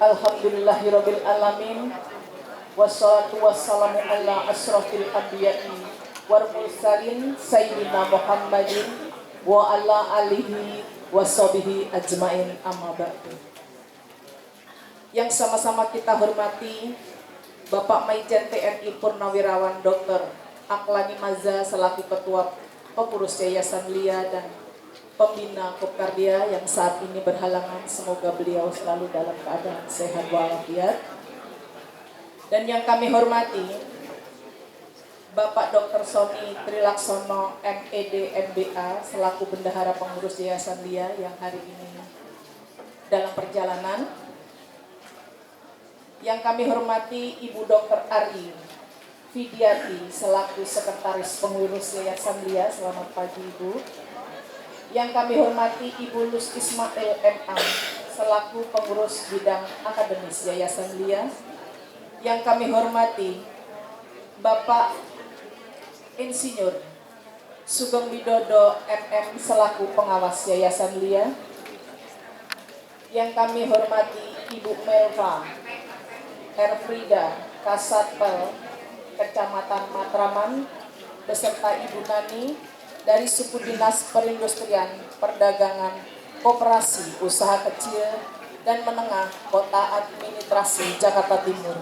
Alhamdulillahirabbil alamin. Wassalatu wassalamu ala asrofil anbiya'i wal mursalin sayyidina Muhammadin wa ala alihi washabihi ajmain, amma ba'du. Yang sama-sama kita hormati Bapak Maijen TNI Purnawirawan Dr. Aklani Maza selaku Ketua Pengurus Yayasan Lia dan Pembina Kopkardia yang saat ini berhalangan, semoga beliau selalu dalam keadaan sehat walafiat. Dan yang kami hormati Bapak Dr. Sony Trilaksono MED MBA selaku Bendahara Pengurus Yayasan Lia yang hari ini dalam perjalanan. Yang kami hormati Ibu Dr. Ari Fidiati selaku Sekretaris Pengurus Yayasan Lia. Selamat pagi Ibu. Yang kami hormati Ibu Lus Ismail MA selaku Pengurus Bidang Akademis Yayasan Lia. Yang kami hormati Bapak Insinyur Sugeng Widodo MM selaku Pengawas Yayasan Lia. Yang kami hormati Ibu Melva Erfrida Kasatpel Kecamatan Matraman beserta Ibu Nani dari Suku Dinas Perindustrian, Perdagangan, Koperasi, Usaha Kecil dan Menengah Kota Administrasi Jakarta Timur.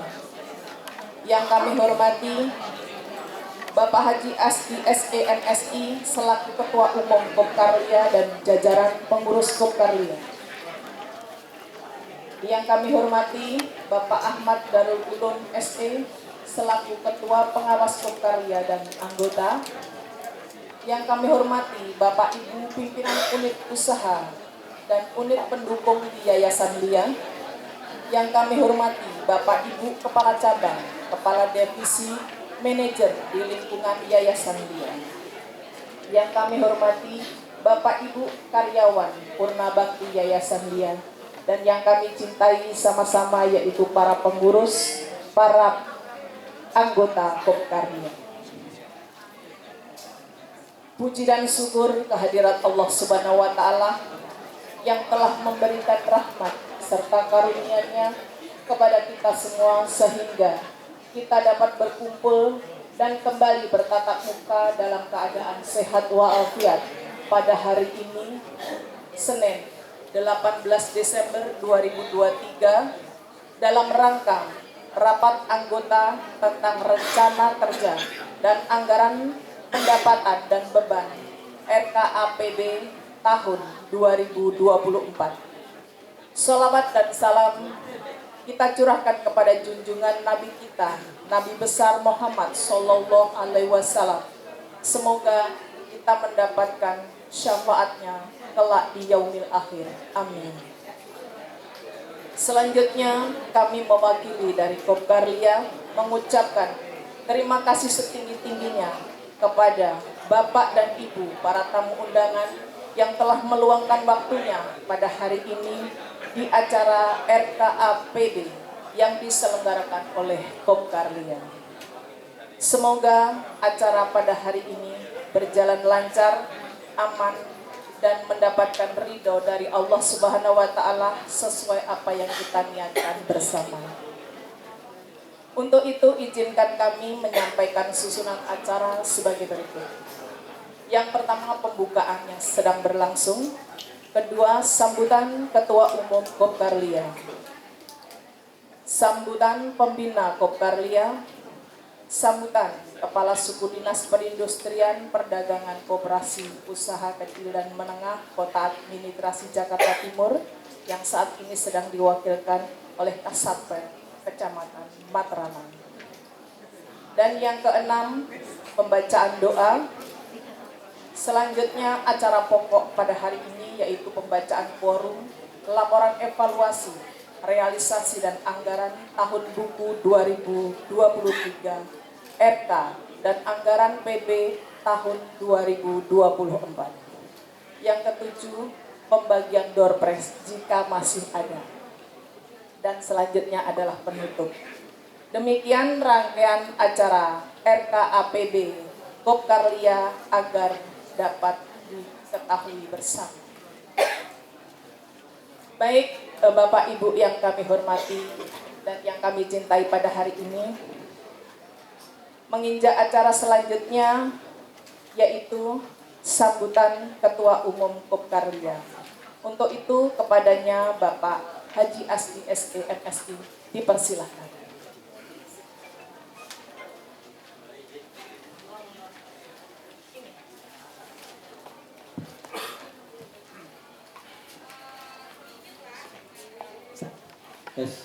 Yang kami hormati Bapak Haji Asdi SEMSI selaku Ketua Umum Kopkarlia dan jajaran pengurus Kopkarlia. Yang kami hormati Bapak Ahmad Darul Ulum SE selaku Ketua Pengawas Kopkarlia dan anggota. Yang kami hormati Bapak Ibu pimpinan unit usaha dan unit pendukung di Yayasan Lia. Yang kami hormati Bapak Ibu Kepala Cabang, Kepala Divisi, Manajer di lingkungan Yayasan Lia. Yang kami hormati Bapak Ibu karyawan Purna Bakti Yayasan Lia. Dan yang kami cintai sama-sama yaitu para pengurus, para anggota Kopkarlia. Puji dan syukur kehadirat Allah Subhanahu wa Ta'ala yang telah memberikan rahmat serta karunia-Nya kepada kita semua sehingga kita dapat berkumpul dan kembali bertatap muka dalam keadaan sehat walafiat pada hari ini, Senin 18 Desember 2023, dalam rangka rapat anggota tentang rencana kerja dan anggaran pendapatan dan beban RKAPD tahun 2024. Sholawat dan salam kita curahkan kepada junjungan Nabi kita, Nabi besar Muhammad Sallallahu Alaihi Wasallam. Semoga kita mendapatkan syafaatnya kelak di yaumil akhir. Amin. Selanjutnya kami mewakili dari Kopkarlia mengucapkan terima kasih setinggi-tingginya kepada Bapak dan Ibu para tamu undangan yang telah meluangkan waktunya pada hari ini di acara RKAPD yang diselenggarakan oleh Kopkarlia. Semoga acara pada hari ini berjalan lancar, aman, dan mendapatkan ridho dari Allah Subhanahu wa Ta'ala sesuai apa yang kita niatkan bersama. Untuk itu izinkan kami menyampaikan susunan acara sebagai berikut. Yang pertama pembukaan yang sedang berlangsung. Kedua sambutan Ketua Umum Kopkarlia. Sambutan Pembina Kopkarlia. Sambutan Kepala Suku Dinas Perindustrian, Perdagangan, Koperasi, Usaha Kecil dan Menengah Kota Administrasi Jakarta Timur yang saat ini sedang diwakilkan oleh Kasatpel Kecamatan Matraman. Dan yang keenam, pembacaan doa. Selanjutnya acara pokok pada hari ini yaitu pembacaan quorum, laporan evaluasi, realisasi dan anggaran tahun buku 2023 RK dan anggaran PB tahun 2024. Yang ketujuh, pembagian door prize jika masih ada. Dan selanjutnya adalah penutup. Demikian rangkaian acara RKAPD Kopkarlia agar dapat diketahui bersama. Baik, Bapak Ibu yang kami hormati dan yang kami cintai pada hari ini, menginjak acara selanjutnya yaitu sambutan Ketua Umum Kopkarlia. Untuk itu kepadanya Bapak Haji Asdi SE MSI dipersilahkan. Yes.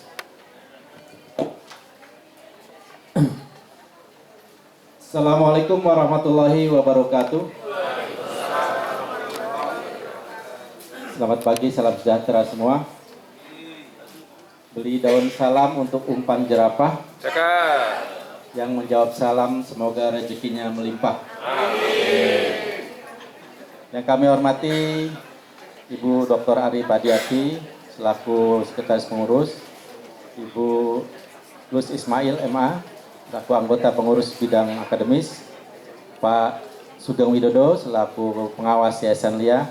Assalamualaikum warahmatullahi wabarakatuh. Selamat pagi, salam sejahtera semua. Beli daun salam untuk umpan jerapah. Yang menjawab salam semoga rezekinya melimpah. Amin. Yang kami hormati Ibu Dr. Ari Badiati selaku Sekretaris Pengurus, Ibu Gus Ismail MA selaku anggota pengurus bidang akademis, Pak Sugeng Widodo selaku pengawas Yayasan Lia,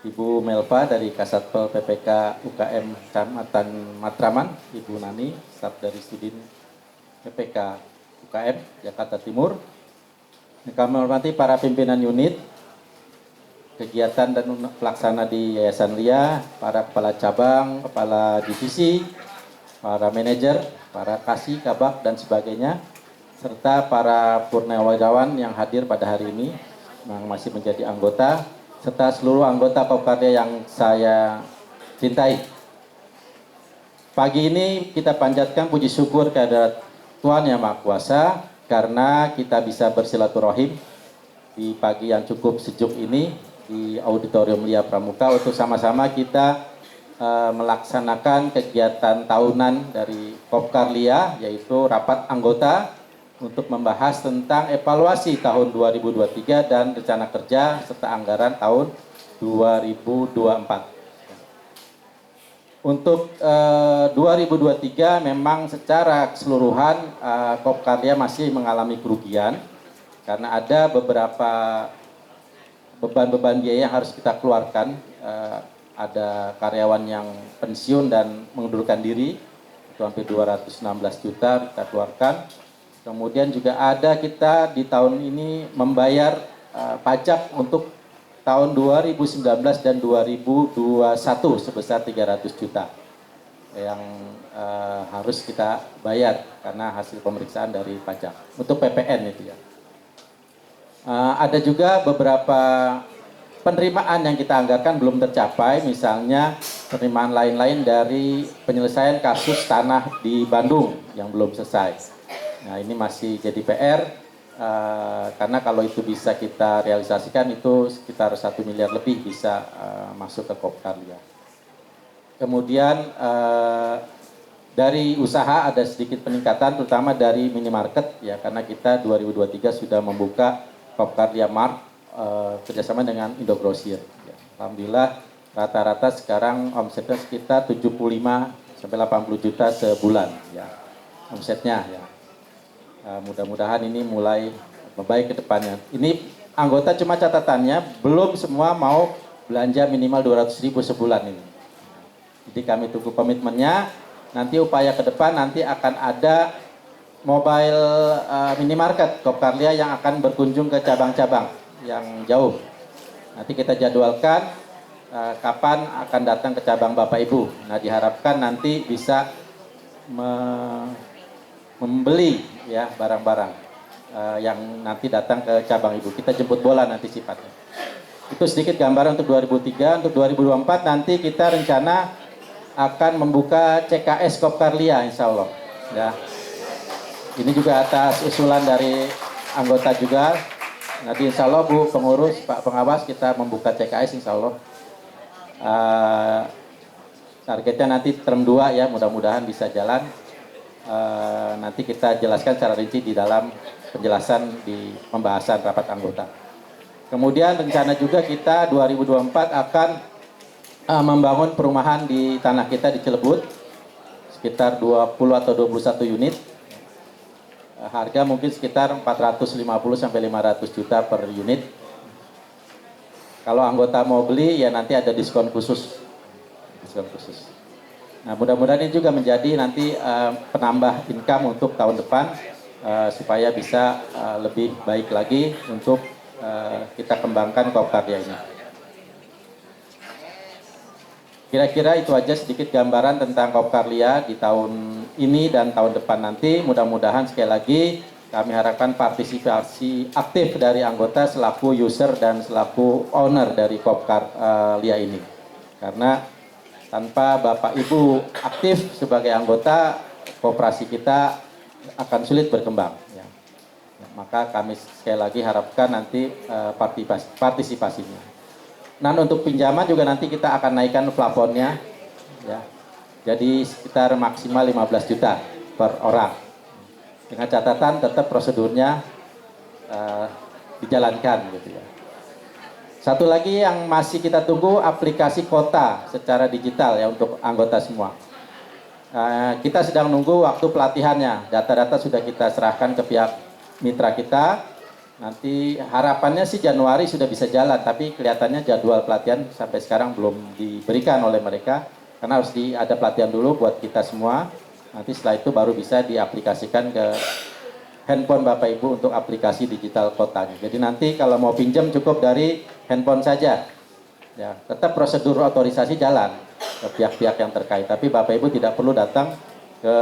Ibu Melva dari Kasatpol PPK UKM Kecamatan Matraman, Ibu Nani, staf dari Studin PPK UKM Jakarta Timur. Yang kami hormati para pimpinan unit, kegiatan dan pelaksana di Yayasan Lia, para kepala cabang, kepala divisi, para manajer, para kasih, kabak, dan sebagainya, serta para purnawirawan yang hadir pada hari ini, yang masih menjadi anggota, serta seluruh anggota Kopkarlia yang saya cintai. Pagi ini kita panjatkan puji syukur kehadirat Tuhan Yang Maha Kuasa, karena kita bisa bersilaturahim di pagi yang cukup sejuk ini, di Auditorium Lia Pramuka untuk sama-sama kita melaksanakan kegiatan tahunan dari Kopkarlia, yaitu rapat anggota untuk membahas tentang evaluasi tahun 2023 dan rencana kerja serta anggaran tahun 2024. Untuk 2023 memang secara keseluruhan Kopkarlia masih mengalami kerugian karena ada beberapa beban-beban biaya yang harus kita keluarkan. Ada karyawan yang pensiun dan mengundurkan diri, itu hampir 216 juta kita keluarkan. Kemudian juga ada kita di tahun ini membayar pajak untuk tahun 2019 dan 2021 sebesar 300 juta yang harus kita bayar karena hasil pemeriksaan dari pajak untuk PPN itu ya. Ada juga beberapa penerimaan yang kita anggarkan belum tercapai, misalnya penerimaan lain-lain dari penyelesaian kasus tanah di Bandung yang belum selesai. Nah ini masih jadi PR, karena kalau itu bisa kita realisasikan itu sekitar 1 miliar lebih bisa masuk ke Kopkarlia. Kemudian dari usaha ada sedikit peningkatan, terutama dari minimarket ya, karena kita 2023 sudah membuka Kopkarlia Mart kerjasama dengan Indogrosir. Ya. Alhamdulillah rata-rata sekarang omsetnya sekitar 75 sampai 80 juta sebulan ya omsetnya ya. Mudah-mudahan ini mulai membaik ke depannya. Ini anggota cuma catatannya belum semua mau belanja minimal 200.000 sebulan ini. Jadi kami tunggu komitmennya. Nanti upaya ke depan nanti akan ada mobile minimarket Kopkarlia yang akan berkunjung ke cabang-cabang yang jauh. Nanti kita jadwalkan kapan akan datang ke cabang Bapak Ibu. Nah diharapkan nanti bisa membeli ya barang-barang yang nanti datang ke cabang Ibu. Kita jemput bola nanti sifatnya. Itu sedikit gambaran untuk 2003. Untuk 2024 nanti kita rencana akan membuka CKS Kopkarlia insya Allah. Ya. Ini juga atas usulan dari anggota juga. Nanti insya Allah Bu pengurus, Pak pengawas kita membuka CKS insya Allah. Targetnya nanti term 2 ya, mudah-mudahan bisa jalan. Nanti kita jelaskan secara rinci di dalam penjelasan di pembahasan rapat anggota. Kemudian rencana juga kita 2024 akan membangun perumahan di tanah kita di Cilebut. Sekitar 20 atau 21 unit. Harga mungkin sekitar 450 sampai 500 juta per unit. Kalau anggota mau beli ya nanti ada diskon khusus diskon khusus. Nah, mudah-mudahan ini juga menjadi nanti penambah income untuk tahun depan supaya bisa lebih baik lagi untuk kita kembangkan Koop Karya ini. Kira-kira itu aja sedikit gambaran tentang Koop Karya di tahun ini dan tahun depan nanti. Mudah-mudahan sekali lagi kami harapkan partisipasi aktif dari anggota selaku user dan selaku owner dari Koop Karya ini. Karena tanpa Bapak Ibu aktif sebagai anggota, koperasi kita akan sulit berkembang. Ya. Maka kami sekali lagi harapkan nanti partisipasinya. Nah, untuk pinjaman juga nanti kita akan naikkan plafonnya. Ya. Jadi sekitar maksimal 15 juta per orang. Dengan catatan tetap prosedurnya dijalankan gitu ya. Satu lagi yang masih kita tunggu aplikasi kota secara digital ya untuk anggota semua. Kita sedang nunggu waktu pelatihannya. Data-data sudah kita serahkan ke pihak mitra kita. Nanti harapannya sih Januari sudah bisa jalan, tapi kelihatannya jadwal pelatihan sampai sekarang belum diberikan oleh mereka. Karena harus ada pelatihan dulu buat kita semua. Nanti setelah itu baru bisa diaplikasikan ke handphone Bapak Ibu untuk aplikasi digital kotanya. Jadi nanti kalau mau pinjam cukup dari handphone saja. Ya, tetap prosedur otorisasi jalan ke pihak-pihak yang terkait. Tapi Bapak Ibu tidak perlu datang ke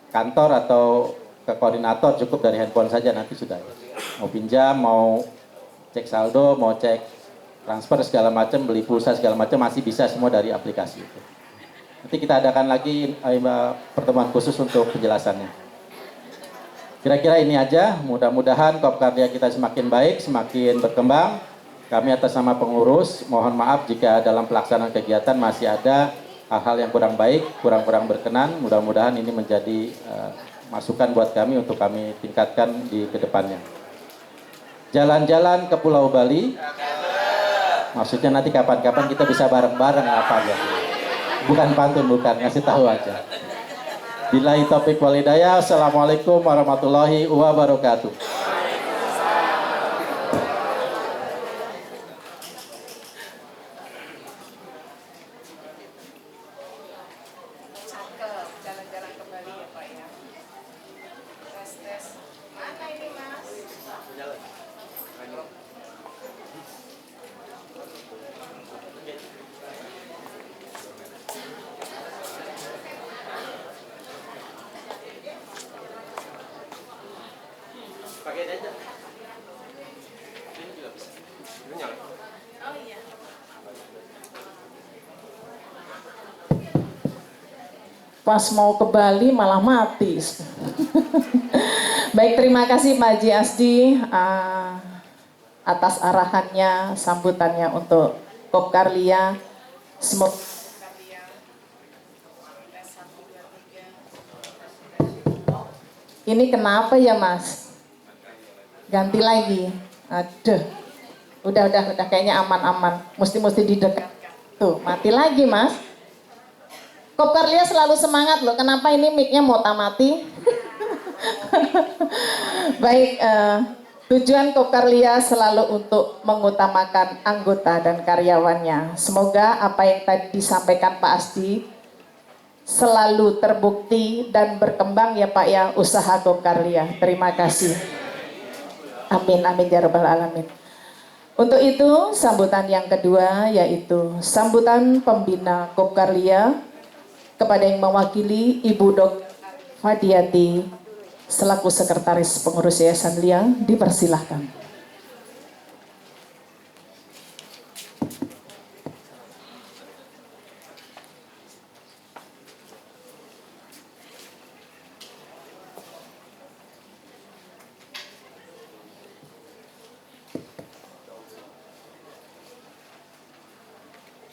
kantor atau ke koordinator, cukup dari handphone saja nanti sudah. Mau pinjam, mau cek saldo, mau cek transfer segala macam, beli pulsa segala macam masih bisa semua dari aplikasi itu. Nanti kita adakan lagi pertemuan khusus untuk penjelasannya. Kira-kira ini aja, mudah-mudahan Koop Karya kita semakin baik, semakin berkembang. Kami atas nama pengurus, mohon maaf jika dalam pelaksanaan kegiatan masih ada hal-hal yang kurang baik, kurang-kurang berkenan. Mudah-mudahan ini menjadi masukan buat kami untuk kami tingkatkan di kedepannya. Jalan-jalan ke Pulau Bali, maksudnya nanti kapan-kapan kita bisa bareng-bareng apa ya. Bukan pantun, bukan, ngasih tahu aja. Billahi taufiq wal hidayah. Assalamualaikum warahmatullahi wabarakatuh. Jalan-jalan kembali ya Pak ya. Tes. Mana ini Mas? Pakai aja. Ini juga bisa. Ini nyala. Oh iya. Pas mau ke Bali malah mati. Baik, terima kasih Pak Haji Asdi atas arahannya, sambutannya untuk Koop Karya. Semoga ini kenapa ya Mas? Ganti lagi. Aduh. Udah kayaknya aman-aman. Mesti didekat. Tuh, mati lagi Mas. Koop Karya selalu semangat loh. Kenapa ini mic-nya mau mati? Baik, tujuan Koop Karya selalu untuk mengutamakan anggota dan karyawannya. Semoga apa yang tadi disampaikan Pak Asdi selalu terbukti dan berkembang ya Pak ya usaha Koop Karya. Terima kasih. Amin ya rabbal alamin. Untuk itu sambutan yang kedua yaitu sambutan pembina Koop Karya kepada yang mewakili Ibu Dr. Fadiati selaku Sekretaris Pengurus Yayasan Lia, dipersilahkan.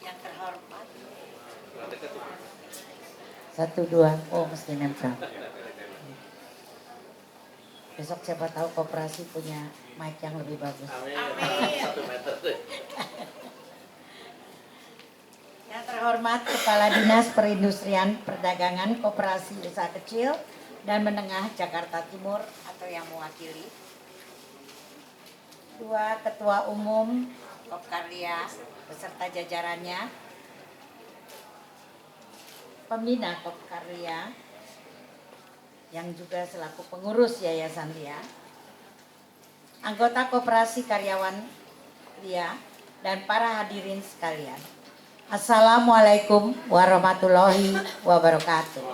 Yang terhormat. 1, 2, oh mesti nempel. Besok siapa tahu koperasi punya mic yang lebih bagus. Yang terhormat Kepala Dinas Perindustrian Perdagangan Koperasi Usaha Kecil dan Menengah Jakarta Timur atau yang mewakili. 2 Ketua Umum Koop Karya beserta jajarannya. pembina Kopkarya yang juga selaku pengurus Yayasan LIA, anggota Koperasi Karyawan LIA, dan para hadirin sekalian. Assalamualaikum warahmatullahi wabarakatuh.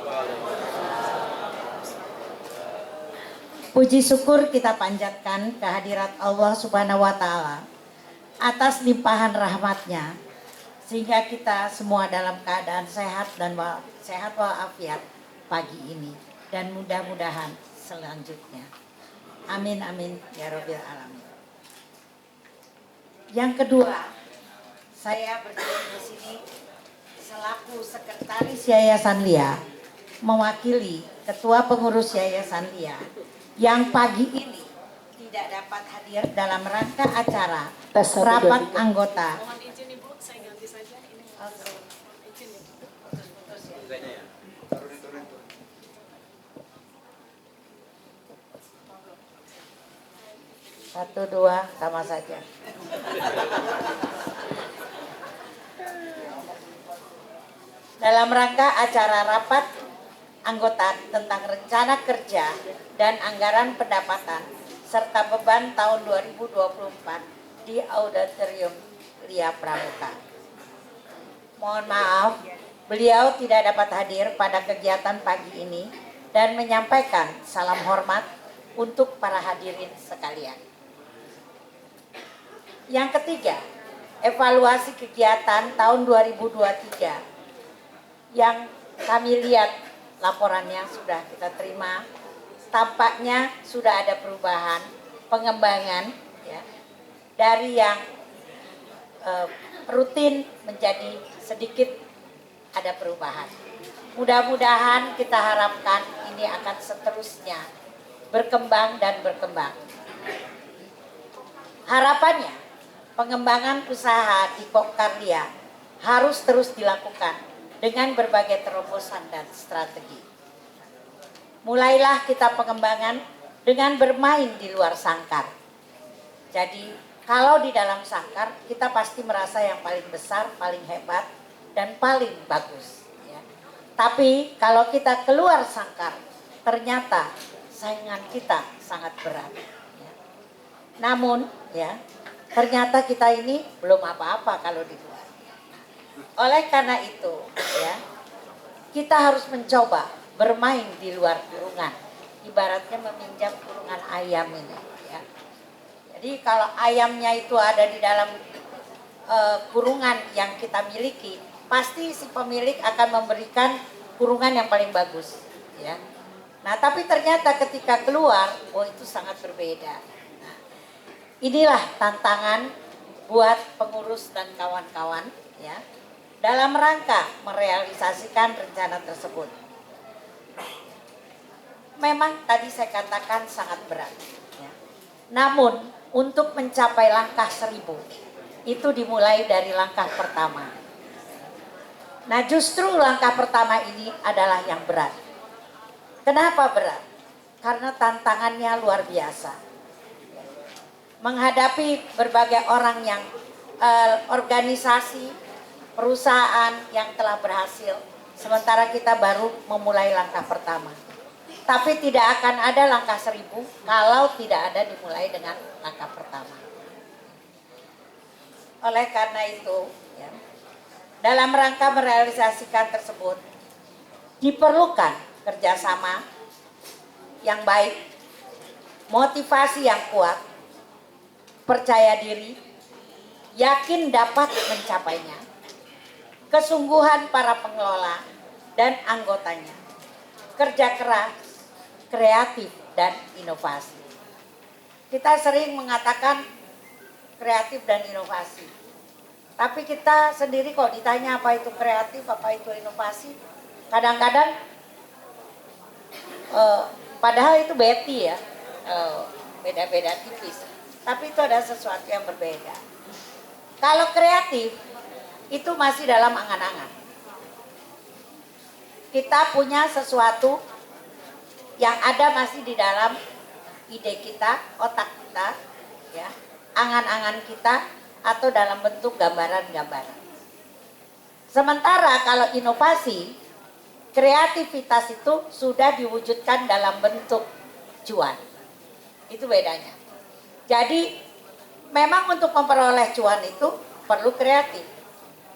Puji syukur kita panjatkan kehadirat Allah Subhanahu wa Ta'ala atas limpahan rahmatnya, sehingga kita semua dalam keadaan sehat walafiat pagi ini, dan mudah-mudahan selanjutnya. Amin amin ya Rabbil alamin. Yang kedua, saya berdiri di sini selaku sekretaris Yayasan LIA, mewakili ketua pengurus Yayasan LIA yang pagi ini tidak dapat hadir dalam rangka acara rapat anggota. Mohon izin Ibu, saya ganti saja ini. Oke. Izin Ibu. Putus-putus ya. Satu dua sama saja. Dalam rangka acara rapat anggota tentang rencana kerja dan anggaran pendapatan serta beban tahun 2024 di Auditorium LIA Pramuka. Mohon maaf, beliau tidak dapat hadir pada kegiatan pagi ini dan menyampaikan salam hormat untuk para hadirin sekalian. Yang ketiga, evaluasi kegiatan tahun 2023 yang kami lihat laporannya sudah kita terima, tampaknya sudah ada perubahan, pengembangan ya, dari yang rutin menjadi sedikit ada perubahan. Mudah-mudahan kita harapkan ini akan seterusnya berkembang dan berkembang. Harapannya pengembangan usaha di Kopkarya harus terus dilakukan dengan berbagai terobosan dan strategi. Mulailah kita pengembangan dengan bermain di luar sangkar. Jadi kalau di dalam sangkar kita pasti merasa yang paling besar, paling hebat, dan paling bagus. Ya. Tapi kalau kita keluar sangkar, ternyata saingan kita sangat berat. Ya. Namun ya, ternyata kita ini belum apa-apa kalau di luar. Oleh karena itu, ya, kita harus mencoba bermain di luar kurungan. Ibaratnya meminjam kurungan ayam ini. Ya. Jadi kalau ayamnya itu ada di dalam kurungan yang kita miliki, pasti si pemilik akan memberikan kurungan yang paling bagus. Ya. Nah, tapi ternyata ketika keluar, itu sangat berbeda. Nah, inilah tantangan buat pengurus dan kawan-kawan, ya, dalam rangka merealisasikan rencana tersebut. Memang tadi saya katakan sangat berat. Ya. Namun untuk mencapai langkah 1000 itu dimulai dari langkah pertama. Nah justru langkah pertama ini adalah yang berat. Kenapa berat? Karena tantangannya luar biasa. Menghadapi berbagai orang yang organisasi, perusahaan yang telah berhasil, sementara kita baru memulai langkah pertama. Tapi tidak akan ada langkah 1000 kalau tidak ada dimulai dengan langkah pertama. Oleh karena itu, ya, dalam rangka merealisasikan tersebut, diperlukan kerjasama yang baik, motivasi yang kuat, percaya diri, yakin dapat mencapainya, kesungguhan para pengelola dan anggotanya, kerja keras, kreatif, dan inovasi. Kita sering mengatakan kreatif dan inovasi, tapi kita sendiri kok ditanya apa itu kreatif, apa itu inovasi, kadang-kadang padahal itu beti ya, beda-beda tipis, tapi itu ada sesuatu yang berbeda. Kalau kreatif itu masih dalam angan-angan. Kita punya sesuatu yang ada masih di dalam ide kita, otak kita, ya, angan-angan kita, atau dalam bentuk gambaran-gambaran. Sementara kalau inovasi kreativitas itu sudah diwujudkan dalam bentuk cuan. Itu bedanya. Jadi memang untuk memperoleh cuan itu perlu kreatif.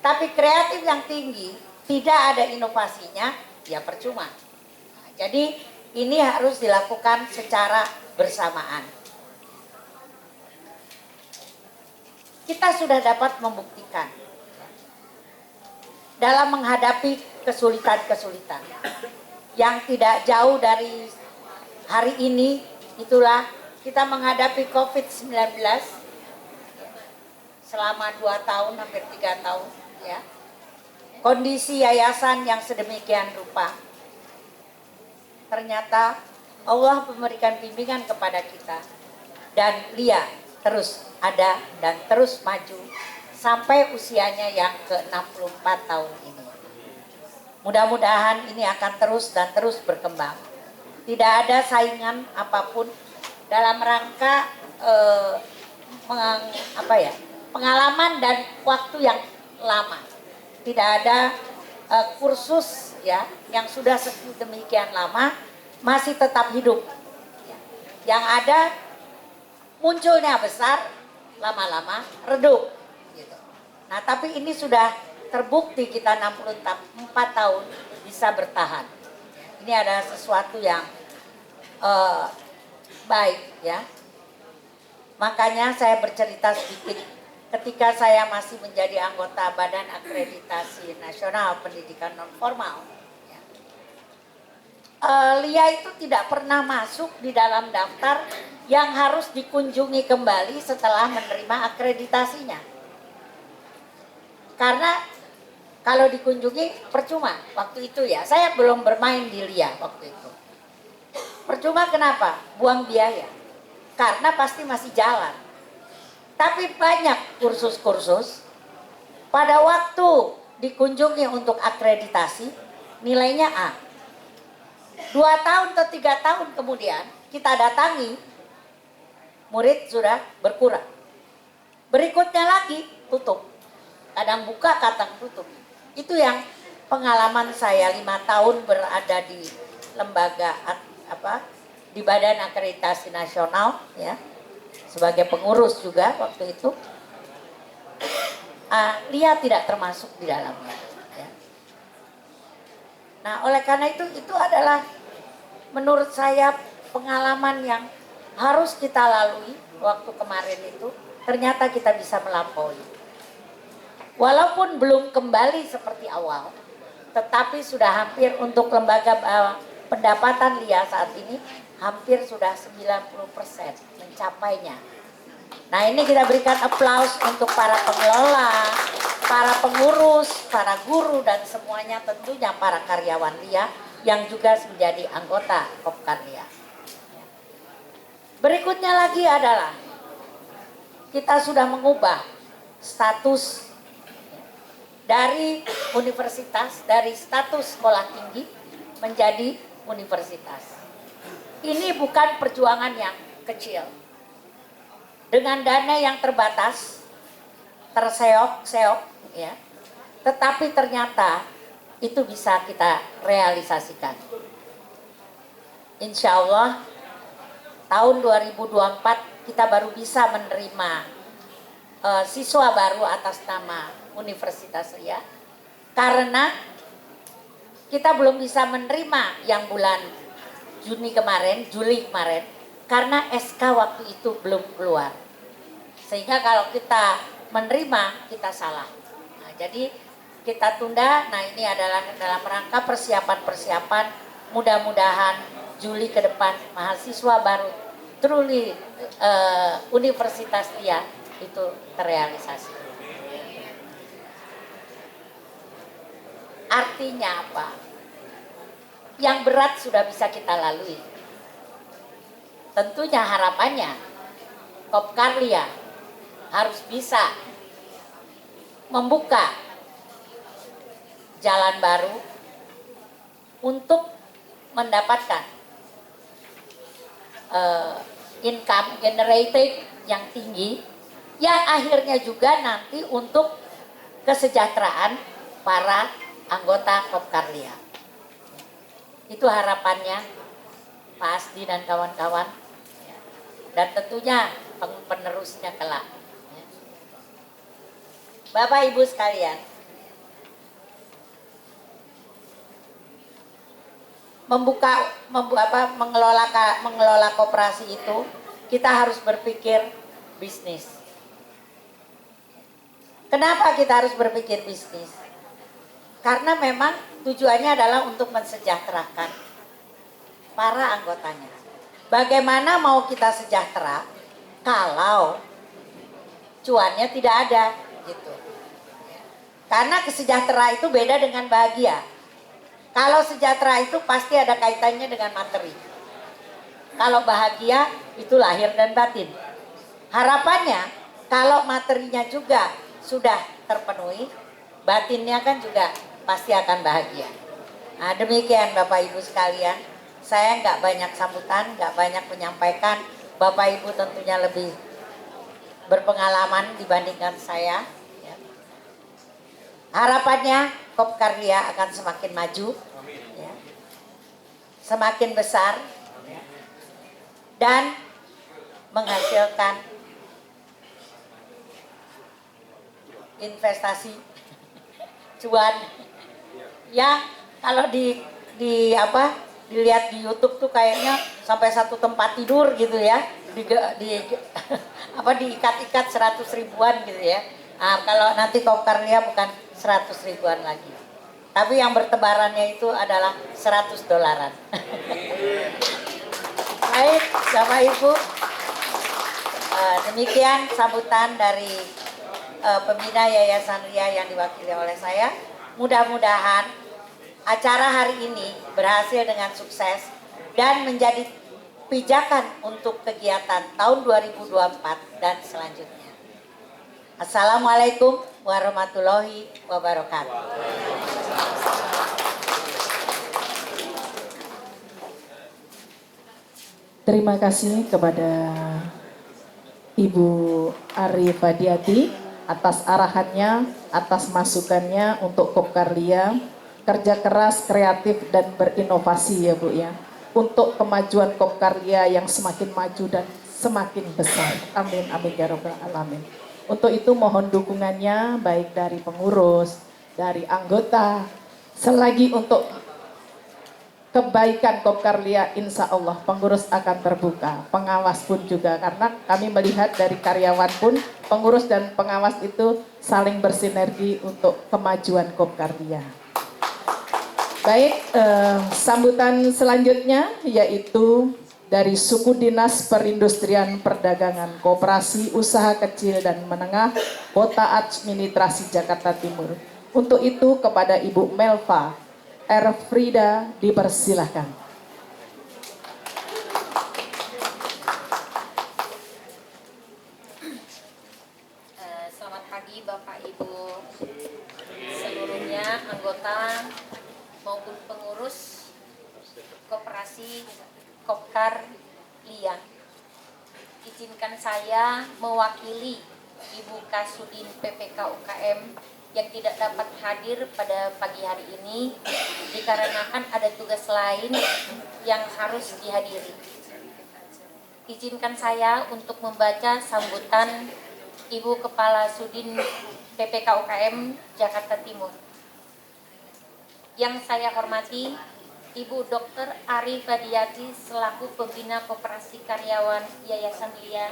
Tapi kreatif yang tinggi tidak ada inovasinya, ya percuma. Nah, jadi ini harus dilakukan secara bersamaan. Kita sudah dapat membuktikan dalam menghadapi kesulitan-kesulitan yang tidak jauh dari hari ini, itulah kita menghadapi COVID-19 selama 2 tahun, hampir 3 tahun ya. Kondisi yayasan yang sedemikian rupa. Ternyata Allah memberikan bimbingan kepada kita dan Lia terus ada dan terus maju sampai usianya yang ke-64 tahun ini. Mudah-mudahan ini akan terus dan terus berkembang. Tidak ada saingan apapun dalam rangka pengalaman dan waktu yang lama. Tidak ada kursus ya yang sudah sedemikian lama masih tetap hidup. Yang ada munculnya besar, lama-lama redup. Gitu. Nah, tapi ini sudah terbukti kita 64 tahun bisa bertahan. Ini ada sesuatu yang baik ya. Makanya saya bercerita sedikit ketika saya masih menjadi anggota Badan Akreditasi Nasional Pendidikan Non-Formal. Ya. Lia itu tidak pernah masuk di dalam daftar yang harus dikunjungi kembali setelah menerima akreditasinya. Karena kalau dikunjungi percuma waktu itu ya. Saya belum bermain di Lia waktu itu. Percuma kenapa? Buang biaya. Karena pasti masih jalan. Tapi banyak kursus-kursus pada waktu dikunjungi untuk akreditasi nilainya A. 2 tahun atau 3 tahun kemudian kita datangi, murid sudah berkurang. Berikutnya lagi tutup. Kadang buka, kadang tutup. Itu yang pengalaman saya 5 tahun berada di lembaga di Badan Akreditasi Nasional ya. Sebagai pengurus juga waktu itu. Lia tidak termasuk di dalamnya ya. Nah, oleh karena itu adalah menurut saya pengalaman yang harus kita lalui waktu kemarin itu. Ternyata kita bisa melampaui. Walaupun belum kembali seperti awal, tetapi sudah hampir untuk lembaga pendapatan Lia saat ini hampir sudah 90% mencapainya. Nah, ini kita berikan aplaus untuk para pengelola, para pengurus, para guru dan semuanya, tentunya para karyawan Lia yang juga menjadi anggota Kopkarlia. Berikutnya lagi adalah kita sudah mengubah status dari universitas, dari status sekolah tinggi menjadi universitas. Ini bukan perjuangan yang kecil. Dengan dana yang terbatas, terseok-seok ya. Tetapi ternyata itu bisa kita realisasikan. Insya Allah tahun 2024 kita baru bisa menerima siswa baru atas nama Universitas Lia. Karena kita belum bisa menerima yang bulan Juli kemarin, karena SK waktu itu belum keluar. Sehingga kalau kita menerima, kita salah. Nah, jadi kita tunda. Nah, ini adalah dalam rangka persiapan-persiapan. Mudah-mudahan Juli ke depan mahasiswa baru truly Universitas Lia itu terrealisasi. Artinya apa? Yang berat sudah bisa kita lalui. Tentunya harapannya Kopkarlia harus bisa membuka jalan baru untuk mendapatkan income generated yang tinggi, yang akhirnya juga nanti untuk kesejahteraan para anggota Kopkarlia. Itu harapannya Pak Asdi dan kawan-kawan. Dan tentunya penerusnya kelak. Bapak Ibu sekalian, mengelola koperasi itu kita harus berpikir bisnis. Kenapa kita harus berpikir bisnis? Karena memang tujuannya adalah untuk mensejahterakan para anggotanya. Bagaimana mau kita sejahtera kalau cuannya tidak ada gitu. Karena kesejahteraan itu beda dengan bahagia. Kalau sejahtera itu pasti ada kaitannya dengan materi. Kalau bahagia itu lahir dan batin. Harapannya kalau materinya juga sudah terpenuhi, batinnya kan juga pasti akan bahagia. Nah, demikian Bapak Ibu sekalian. Saya nggak banyak sambutan, nggak banyak menyampaikan. Bapak Ibu tentunya lebih berpengalaman dibandingkan saya. Harapannya Kopkarlia akan semakin maju, ya, semakin besar, ya, dan menghasilkan investasi cuan. Ya, kalau dilihat di YouTube tuh kayaknya sampai satu tempat tidur gitu ya, diikat-ikat 100 ribuan gitu ya. Nah, kalau nanti Kopkarlia bukan 100 ribuan lagi. Tapi yang bertebarannya itu adalah 100 dolaran. Baik, Bapak Ibu. Demikian sambutan dari pembina Yayasan Lia yang diwakili oleh saya. Mudah-mudahan acara hari ini berhasil dengan sukses dan menjadi pijakan untuk kegiatan tahun 2024 dan selanjutnya. Assalamualaikum warahmatullahi wabarakatuh. Terima kasih kepada Ibu Ari Fadiati atas arahannya, atas masukannya untuk Kopkarlia, kerja keras, kreatif dan berinovasi ya Bu ya, untuk kemajuan Kopkarlia yang semakin maju dan semakin besar. Amin amin ya rabbal alamin. Untuk itu mohon dukungannya baik dari pengurus, dari anggota, selagi untuk kebaikan Kopkarlia, insya Allah pengurus akan terbuka, pengawas pun juga, karena kami melihat dari karyawan pun pengurus dan pengawas itu saling bersinergi untuk kemajuan Kopkarlia. Baik, sambutan selanjutnya yaitu dari Suku Dinas Perindustrian Perdagangan Koperasi Usaha Kecil dan Menengah Kota Administrasi Jakarta Timur. Untuk itu kepada Ibu Melva R. Frida dipersilahkan. Selamat pagi Bapak Ibu seluruhnya, anggota maupun pengurus Koperasi Kopkarlia. Izinkan saya mewakili Ibu Kasudin PPK UKM yang tidak dapat hadir pada pagi hari ini dikarenakan ada tugas lain yang harus dihadiri. Izinkan saya untuk membaca sambutan Ibu Kepala Sudin PPK UKM Jakarta Timur. Yang saya hormati Ibu Dr. Ari Fadiati selaku Pembina Koperasi Karyawan Yayasan Lia.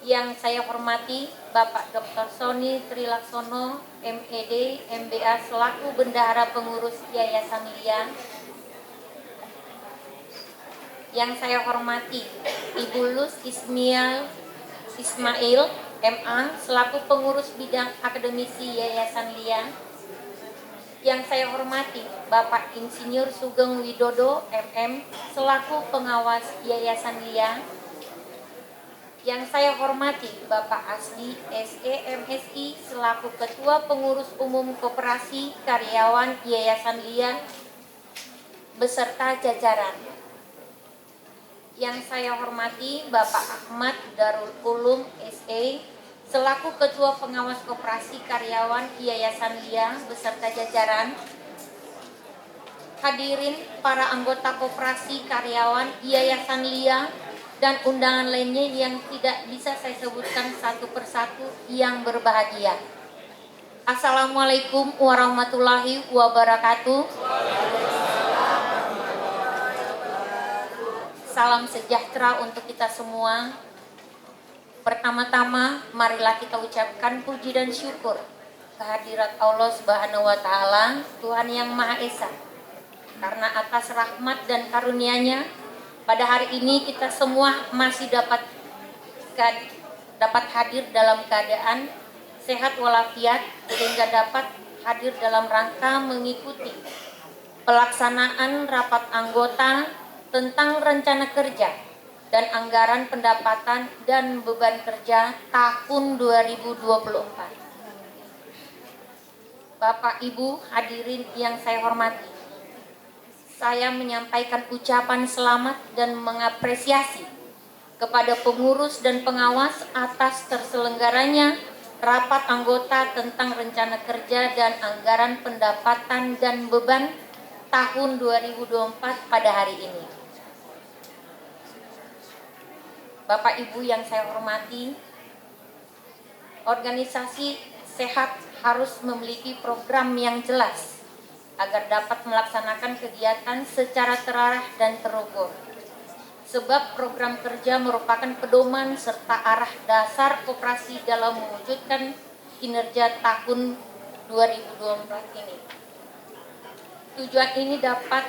Yang saya hormati Bapak Dr. Sony Trilaksono, MED, MBA selaku Bendahara Pengurus Yayasan Lia. Yang saya hormati Ibu Luz Ismail, MA selaku Pengurus Bidang Akademisi Yayasan Lia. Yang saya hormati Bapak Insinyur Sugeng Widodo, MM selaku Pengawas Yayasan Lia. Yang saya hormati Bapak Asdi SE MSI selaku Ketua Pengurus Umum Koperasi Karyawan Yayasan Lia beserta jajaran. Yang saya hormati Bapak Ahmad Darul Ulum SE selaku Ketua Pengawas Koperasi Karyawan Yayasan Lia beserta jajaran. hadirin para anggota koperasi karyawan Yayasan LIA dan undangan lainnya yang tidak bisa saya sebutkan satu persatu yang berbahagia. Assalamualaikum warahmatullahi wabarakatuh. Salam sejahtera untuk kita semua. Pertama-tama, marilah kita ucapkan puji dan syukur kehadirat Allah Subhanahu wa Ta'ala, Tuhan yang Maha Esa. Karena atas rahmat dan karunia-Nya, pada hari ini kita semua masih dapat hadir dalam keadaan sehat walafiat, sehingga dapat hadir dalam rangka mengikuti pelaksanaan rapat anggota tentang rencana kerja dan anggaran pendapatan dan beban kerja tahun 2024. Bapak Ibu hadirin yang saya hormati, saya menyampaikan ucapan selamat dan mengapresiasi kepada pengurus dan pengawas atas terselenggaranya rapat anggota tentang rencana kerja dan anggaran pendapatan dan beban tahun 2024 pada hari ini. Bapak Ibu yang saya hormati, organisasi sehat harus memiliki program yang jelas agar dapat melaksanakan kegiatan secara terarah dan terukur. Sebab program kerja merupakan pedoman serta arah dasar koperasi dalam mewujudkan kinerja tahun 2024 ini. Tujuan ini dapat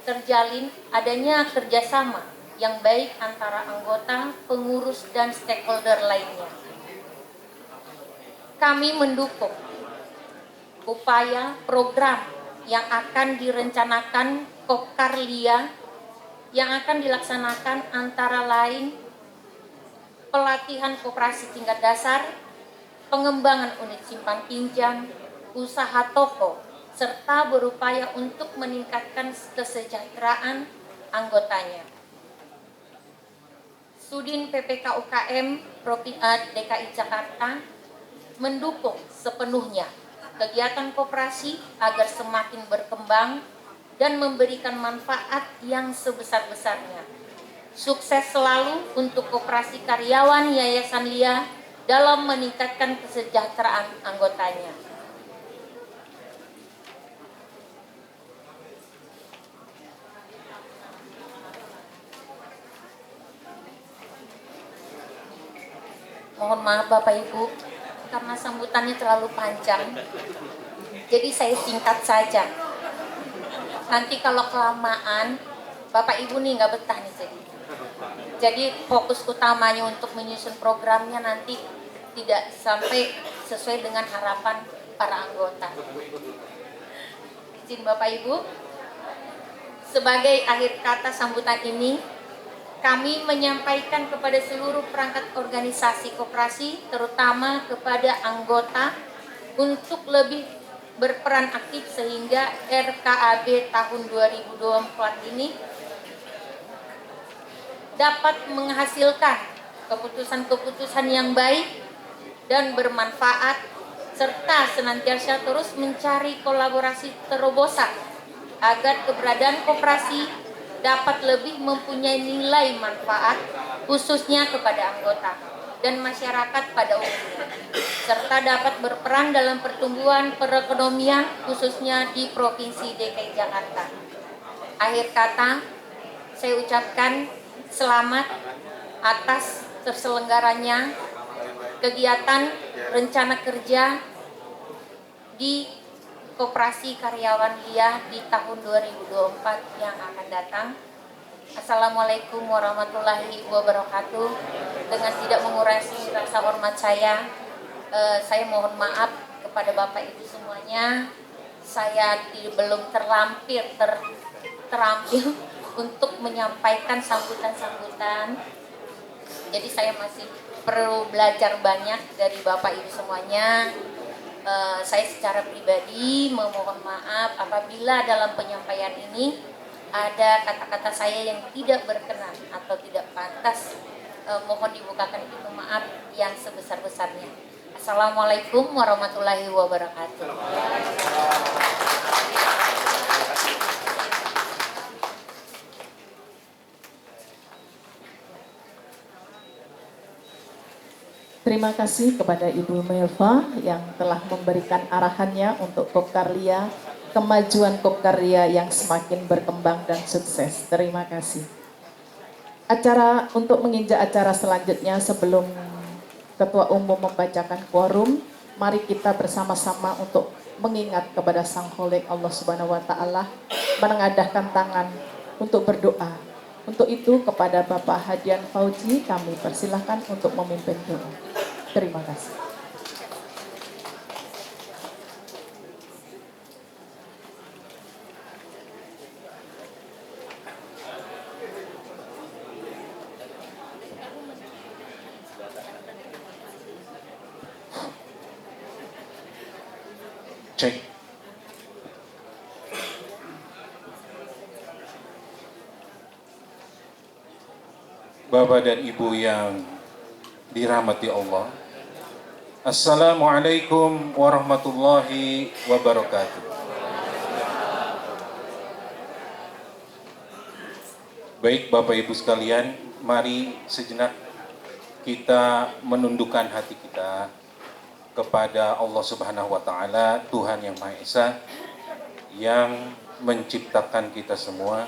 terjalin adanya kerjasama yang baik antara anggota, pengurus, dan stakeholder lainnya. Kami mendukung upaya program yang akan direncanakan Kopkar LIA yang akan dilaksanakan antara lain pelatihan koperasi tingkat dasar, pengembangan unit simpan pinjam, usaha toko, serta berupaya untuk meningkatkan kesejahteraan anggotanya. Sudin PPK UKM DKI Jakarta mendukung sepenuhnya kegiatan koperasi agar semakin berkembang dan memberikan manfaat yang sebesar-besarnya. Sukses selalu untuk koperasi karyawan Yayasan LIA dalam meningkatkan kesejahteraan anggotanya. Mohon maaf Bapak Ibu, karena sambutannya terlalu panjang, jadi saya singkat saja. Nanti kalau kelamaan, Bapak Ibu nih nggak betah nih jadi fokus utamanya untuk menyusun programnya nanti tidak sampai sesuai dengan harapan para anggota. Izin Bapak Ibu, sebagai akhir kata sambutan ini, kami menyampaikan kepada seluruh perangkat organisasi koperasi, terutama kepada anggota, untuk lebih berperan aktif sehingga RKAB tahun 2024 ini dapat menghasilkan keputusan-keputusan yang baik dan bermanfaat, serta senantiasa terus mencari kolaborasi terobosan agar keberadaan koperasi dapat lebih mempunyai nilai manfaat khususnya kepada anggota dan masyarakat pada umumnya, serta dapat berperan dalam pertumbuhan perekonomian khususnya di Provinsi DKI Jakarta. Akhir kata, saya ucapkan selamat atas terselenggaranya kegiatan rencana kerja di Koperasi Karyawan LIA di tahun 2024 yang akan datang. Assalamualaikum warahmatullahi wabarakatuh. Dengan tidak mengurangi rasa hormat saya mohon maaf kepada Bapak Ibu semuanya. Saya belum terampil untuk menyampaikan sambutan-sambutan. Jadi saya masih perlu belajar banyak dari Bapak Ibu semuanya. Saya secara pribadi memohon maaf apabila dalam penyampaian ini ada kata-kata saya yang tidak berkenan atau tidak pantas. Mohon dibukakan pintu maaf yang sebesar-besarnya. Assalamualaikum warahmatullahi wabarakatuh. Terima kasih kepada Ibu Melva yang telah memberikan arahannya untuk Kopkarlia, kemajuan Kopkarlia yang semakin berkembang dan sukses. Terima kasih. Untuk menginjak acara selanjutnya sebelum Ketua Umum membacakan quorum, mari kita bersama-sama untuk mengingat kepada Sang Khalik Allah Subhanahu wa taala, menengadahkan tangan untuk berdoa. Untuk itu kepada Bapak Hadian Fauzi kami persilahkan untuk memimpin doa. Terima kasih. Cek. Bapak dan Ibu yang dirahmati Allah, Assalamualaikum warahmatullahi wabarakatuh. Baik Bapak Ibu sekalian, mari sejenak kita menundukkan hati kita kepada Allah Subhanahu wa taala, Tuhan yang Maha Esa yang menciptakan kita semua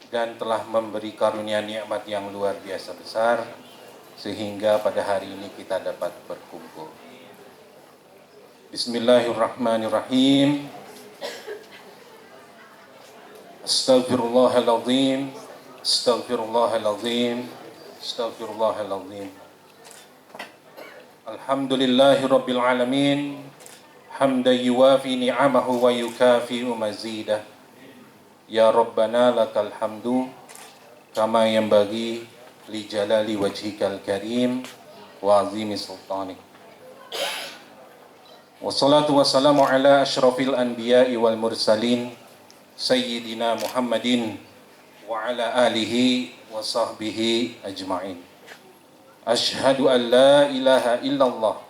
dan telah memberi karunia nikmat yang luar biasa besar sehingga pada hari ini kita dapat berkumpul. Bismillahirrahmanirrahim. Astaghfirullahaladzim, astaghfirullahaladzim, astaghfirullahaladzim. Alhamdulillahi Rabbil Alamin, hamdan yuwafi ni'amahu wa yukafi'u mazidah. Ya Rabbana lakal hamdu, kama yanbaghi li jalali wajhikal karim wa azimi sultanik. Wassalatu wassalamu ala ashrafil anbiya'i wal mursalin, Sayyidina Muhammadin wa ala alihi wa sahbihi ajma'in. Ashhadu an la ilaha illallah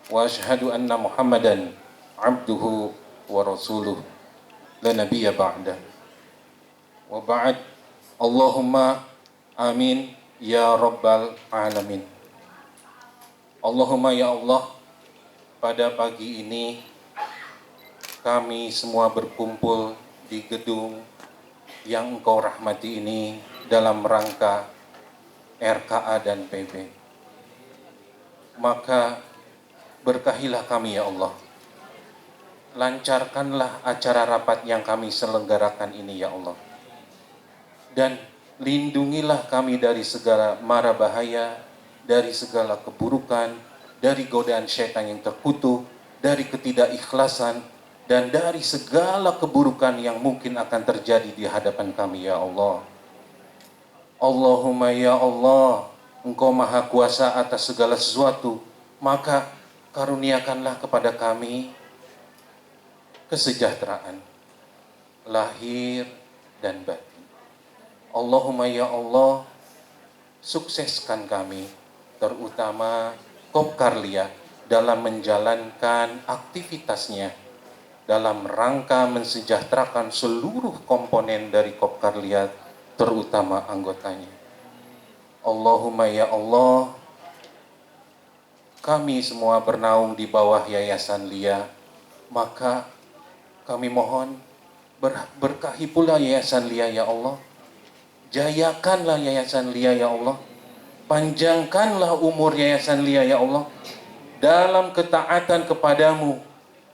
wa ashhadu anna Muhammadan abduhu wa rasuluh la nabiyya ba'dah. Wa ba'd. Allahumma amin ya rabbal alamin. Allahumma ya Allah, pada pagi ini kami semua berkumpul di gedung yang Engkau rahmati ini dalam rangka RKA dan PB. Maka berkahilah kami ya Allah. Lancarkanlah acara rapat yang kami selenggarakan ini ya Allah. Dan lindungilah kami dari segala mara bahaya, dari segala keburukan, dari godaan syaitan yang terkutuk, dari ketidakikhlasan, dan dari segala keburukan yang mungkin akan terjadi di hadapan kami ya Allah. Allahumma ya Allah, Engkau maha kuasa atas segala sesuatu, maka karuniakanlah kepada kami kesejahteraan lahir dan batin. Allahumma ya Allah, sukseskan kami, terutama Kopkarlia dalam menjalankan aktivitasnya dalam rangka mensejahterakan seluruh komponen dari Kopkarlia, terutama anggotanya. Allahumma ya Allah, kami semua bernaung di bawah Yayasan LIA, maka kami mohon berkahi pula Yayasan LIA ya Allah. Jayakanlah Yayasan LIA ya Allah. Panjangkanlah umur Yayasan LIA ya Allah dalam ketaatan kepadamu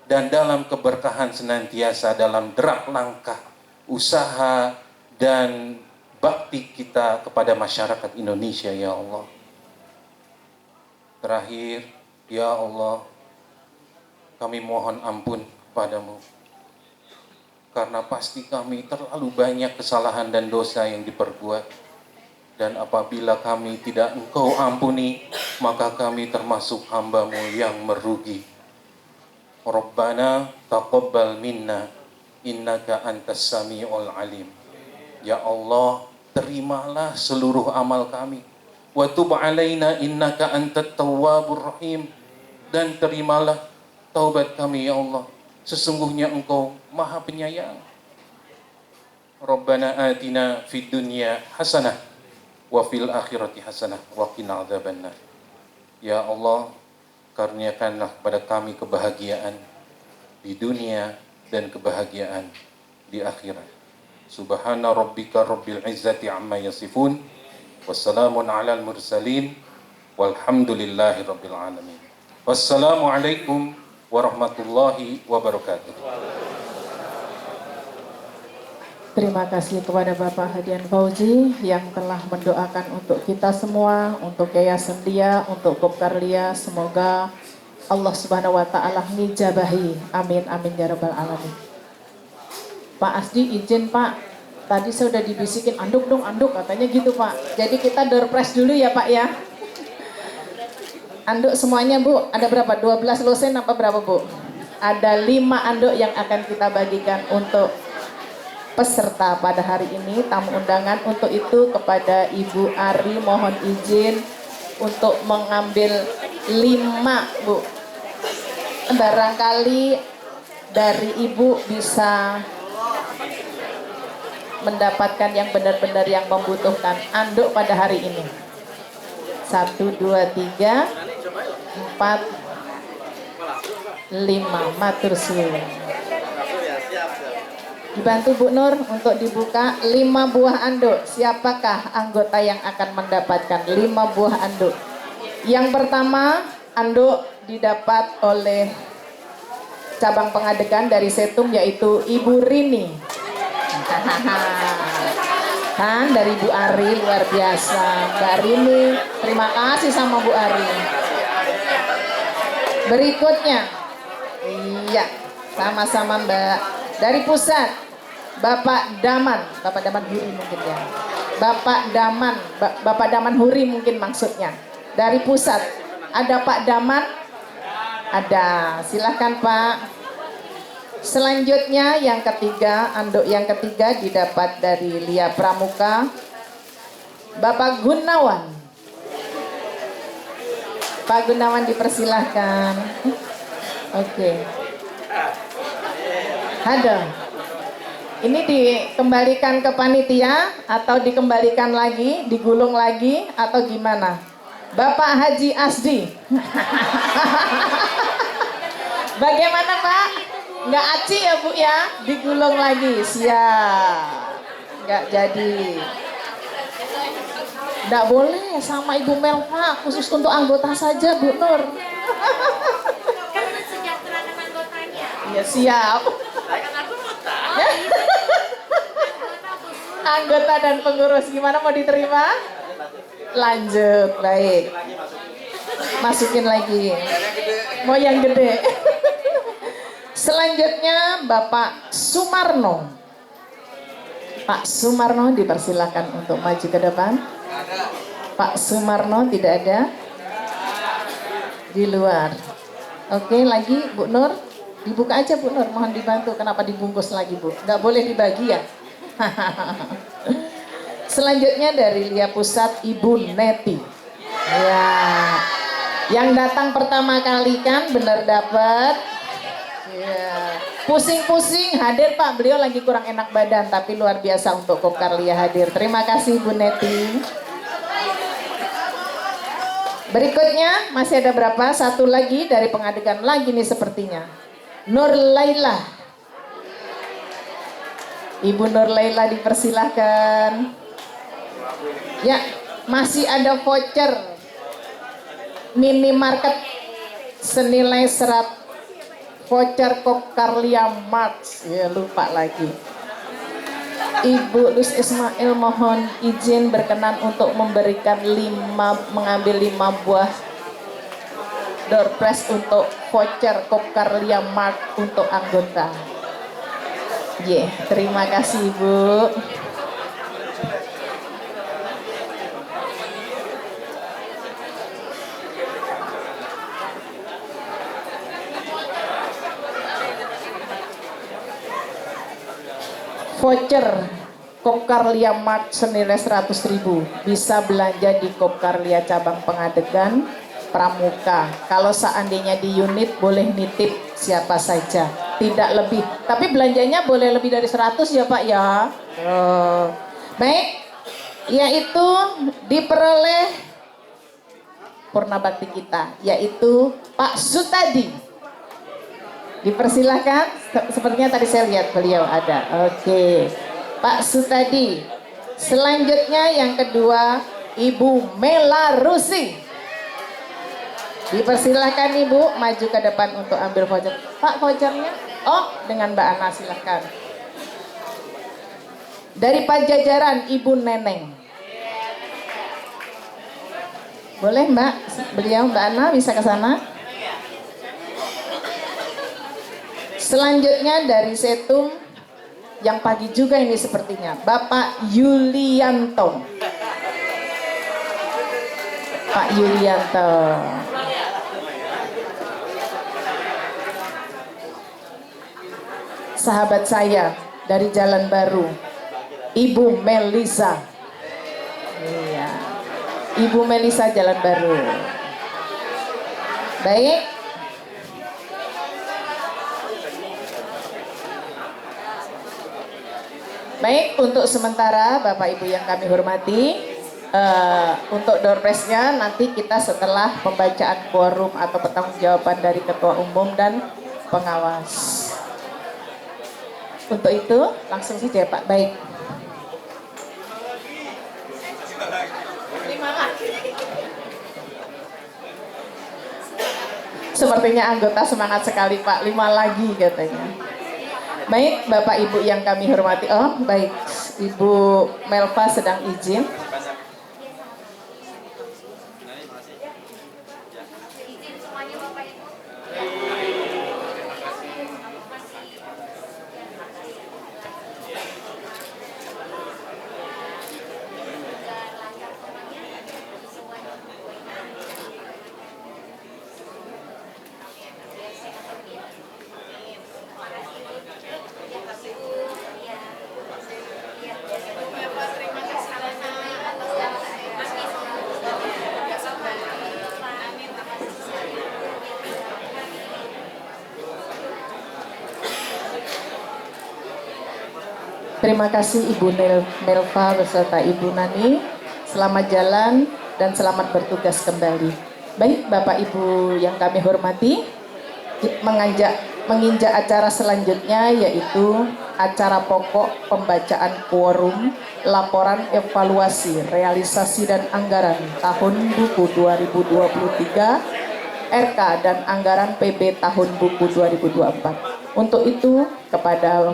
dan dalam keberkahan senantiasa dalam derap langkah usaha dan bakti kita kepada masyarakat Indonesia ya Allah. Terakhir ya Allah, kami mohon ampun kepadamu karena pasti kami terlalu banyak kesalahan dan dosa yang diperbuat. Dan apabila kami tidak Engkau ampuni, maka kami termasuk hamba-Mu yang merugi. Rabbana taqabbal minna, innaka antas sami'ul alim. Ya Allah, terimalah seluruh amal kami. Wa tub alaina innaka antat tawwabur rahim. Dan terimalah taubat kami ya Allah. Sesungguhnya Engkau Maha Penyayang. Rabbana atina fid dunya hasanah wa fil akhirati hasanah wa qina adzabannar. Ya Allah, karuniakanlah kepada kami kebahagiaan di dunia dan kebahagiaan di akhirat. Subhana rabbika rabbil izzati amma yasifun. Wassalamun alal mursalin. Walhamdulillahi rabbil alamin. Wassalamualaikum warahmatullahi wabarakatuh. Terima kasih kepada Bapak Hadian Fauzi yang telah mendoakan untuk kita semua, untuk Yayasan Lia, untuk Kopkarlia. Semoga Allah Subhanahu wa Ta'ala ngijabahi. Amin, amin ya Rabbal Alamin. Pak Asdi izin Pak, tadi saya udah dibisikin anduk dong, anduk katanya gitu Pak. Jadi kita door prize dulu ya Pak ya. Anduk semuanya Bu, ada berapa? 12 losen apa berapa Bu? Ada 5 anduk yang akan kita bagikan untuk peserta pada hari ini, tamu undangan. Untuk itu kepada Ibu Ari mohon izin untuk mengambil 5 Bu. Barangkali dari Ibu bisa mendapatkan yang benar-benar yang membutuhkan anduk pada hari ini. 1, 2, 3, 4, 5. Matur suwun. Dibantu Bu Nur untuk dibuka 5 buah anduk. Siapakah anggota yang akan mendapatkan 5 buah anduk? Yang pertama, anduk didapat oleh cabang pengadegan dari Setum, yaitu Ibu Rini. Kan dari Bu Ari, luar biasa. Mbak Rini, terima kasih sama Bu Ari. Berikutnya, iya, sama-sama Mbak. Dari pusat, Bapak Daman Huri mungkin ya. Bapak Daman Huri mungkin maksudnya. Dari pusat, ada Pak Daman? Ada, silahkan Pak. Selanjutnya yang ketiga, anduk yang ketiga didapat dari Lia Pramuka, Bapak Gunawan. Pak Gunawan dipersilahkan. Oke. Ada. Ini dikembalikan ke panitia atau dikembalikan lagi, digulung lagi atau gimana? Bapak Haji Asdi. Bagaimana Pak? Nggak aci ya Bu ya? Digulung lagi, siap. Nggak jadi. Nggak boleh sama Ibu Melva, khusus untuk anggota saja Bu Nur. Kan mensejahterakan anggotanya. Ya siap. Anggota dan pengurus gimana, mau diterima? Lanjut, baik. Masukin lagi. Mau yang gede. Selanjutnya Bapak Sumarno. Pak Sumarno dipersilakan untuk maju ke depan. Pak Sumarno tidak ada. Di luar. Oke, lagi Bu Nur. Dibuka aja Bu Nur, mohon dibantu. Kenapa dibungkus lagi Bu? Nggak boleh dibagi ya? Selanjutnya dari Lia Pusat, Ibu Neti. Ya, yang datang pertama kali kan benar dapat. Ya, pusing-pusing hadir Pak, beliau lagi kurang enak badan, tapi luar biasa untuk Kopkarlia hadir. Terima kasih Bu Neti. Berikutnya masih ada berapa? Satu lagi dari pengadegan lagi nih sepertinya. Nur Laila. Ibu Nur Laila dipersilahkan. Ya, masih ada voucher minimarket senilai voucher Kopkarlia Mart. Ya, lupa lagi. Ibu Lus Ismail mohon izin berkenan untuk mengambil 5 buah door prize untuk voucher Kopkarlia Mart untuk anggota. Terima kasih Bu. Voucher Kopkarlia Mart senilai 100.000 bisa belanja di Kopkarlia cabang pengadegan Pramuka. Kalau seandainya di unit boleh nitip siapa saja, tidak lebih. Tapi belanjanya boleh lebih dari 100 ya Pak ya. Baik, yaitu diperoleh Purnabakti kita, yaitu Pak Sutadi. Dipersilahkan, sepertinya tadi saya lihat beliau ada. Oke, Pak Sutadi. Selanjutnya yang kedua, Ibu Mela Rusi. Dipersilahkan Ibu maju ke depan untuk ambil voucher. Pak, vouchernya? Oh, dengan Mbak Ana, silahkan. Dari Pajajaran, Ibu Neneng. Boleh Mbak, beliau Mbak Ana bisa ke sana. Selanjutnya dari Setum, yang pagi juga ini sepertinya, Bapak Yulianto. Pak Yulianto. Sahabat saya dari Jalan Baru, Ibu Melisa. Iya, Ibu Melisa Jalan Baru. Baik. Baik, untuk sementara Bapak Ibu yang kami hormati, untuk door prize-nya nanti kita setelah pembacaan quorum atau pertanggungjawaban dari Ketua Umum dan pengawas. Untuk itu langsung saja Pak. Baik. Sepertinya anggota semangat sekali Pak, 5 lagi katanya. Baik Bapak Ibu yang kami hormati. Oh baik, Ibu Melva sedang izin. Terima kasih Ibu Melva beserta Ibu Nani. Selamat jalan dan selamat bertugas kembali. Baik Bapak Ibu yang kami hormati, menginjak acara selanjutnya yaitu acara pokok pembacaan quorum laporan evaluasi realisasi dan anggaran tahun buku 2023 RK dan anggaran PB tahun buku 2024. Untuk itu kepada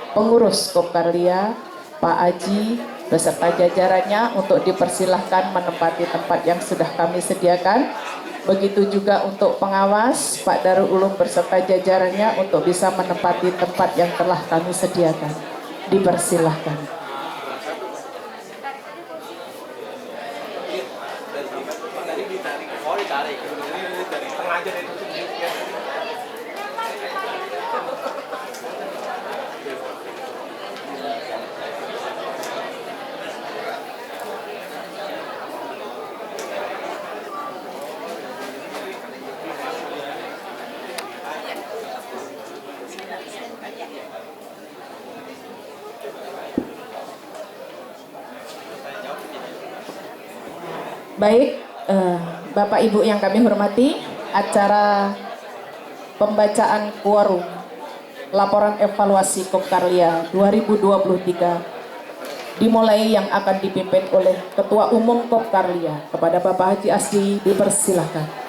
pengurus Kopkarlia, Pak Aji beserta jajarannya untuk dipersilahkan menempati tempat yang sudah kami sediakan. Begitu juga untuk pengawas, Pak Darul Ulum beserta jajarannya untuk bisa menempati tempat yang telah kami sediakan. Dipersilahkan. Baik, Bapak Ibu yang kami hormati, acara pembacaan quorum laporan evaluasi Kopkarlia 2023 dimulai yang akan dipimpin oleh Ketua Umum Kopkarlia. Kepada Bapak Haji Asdi dipersilahkan.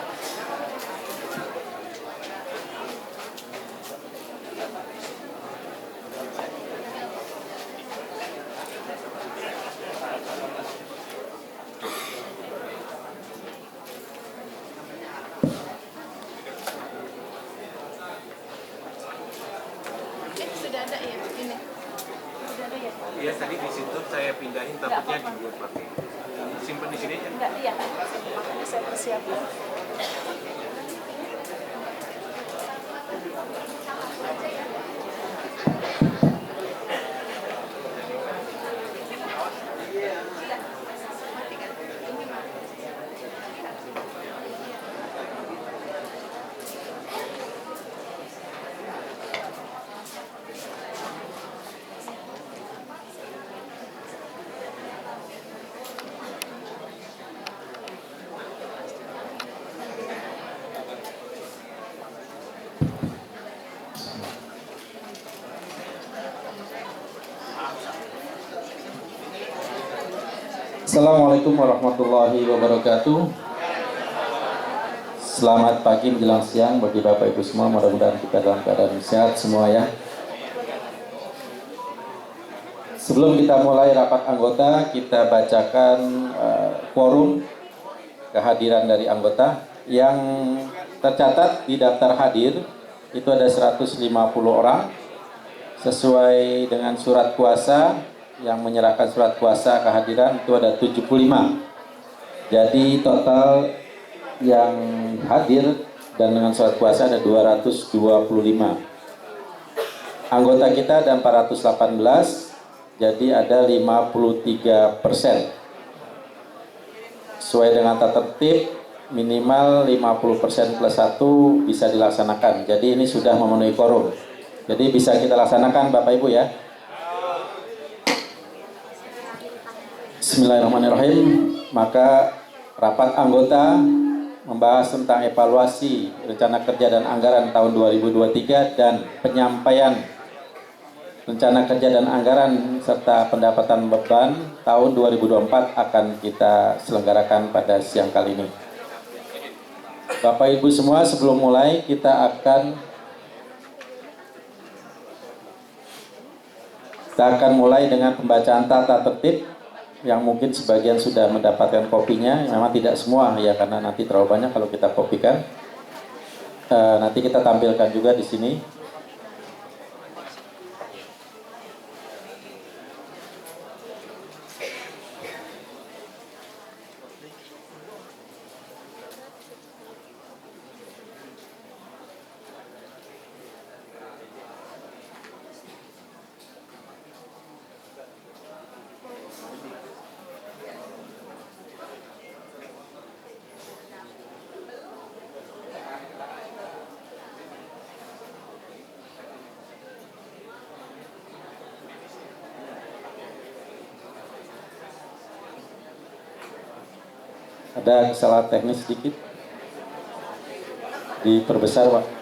Sudah ada ya ini. Sudah ada ya. Iya tadi di situ saya pindahin takutnya dibuat pakai. Simpan di sini aja. Enggak, iya. Makanya saya persiapkan. Assalamualaikum warahmatullahi wabarakatuh. Selamat pagi menjelang siang bagi Bapak Ibu semua. Mudah-mudahan kita dalam keadaan sehat semua ya. Sebelum kita mulai rapat anggota, kita bacakan quorum kehadiran dari anggota. Yang tercatat di daftar hadir itu ada 150 orang. Sesuai dengan surat kuasa yang menyerahkan surat kuasa kehadiran itu ada 75. Jadi total yang hadir dan dengan surat kuasa ada 225. Anggota kita ada 418, jadi ada 53%. Sesuai dengan tata tertib, minimal 50% plus 1 bisa dilaksanakan. Jadi ini sudah memenuhi quorum. Jadi bisa kita laksanakan Bapak Ibu ya. Bismillahirrahmanirrahim. Maka rapat anggota membahas tentang evaluasi rencana kerja dan anggaran tahun 2023 dan penyampaian rencana kerja dan anggaran serta pendapatan beban tahun 2024 akan kita selenggarakan pada siang kali ini. Bapak Ibu semua, sebelum mulai kita akan mulai dengan pembacaan tata tertib yang mungkin sebagian sudah mendapatkan kopinya, memang tidak semua ya karena nanti terlalu banyak kalau kita kopikan. Nanti kita tampilkan juga di sini. Ada kesalahan teknis sedikit. Diperbesar Pak.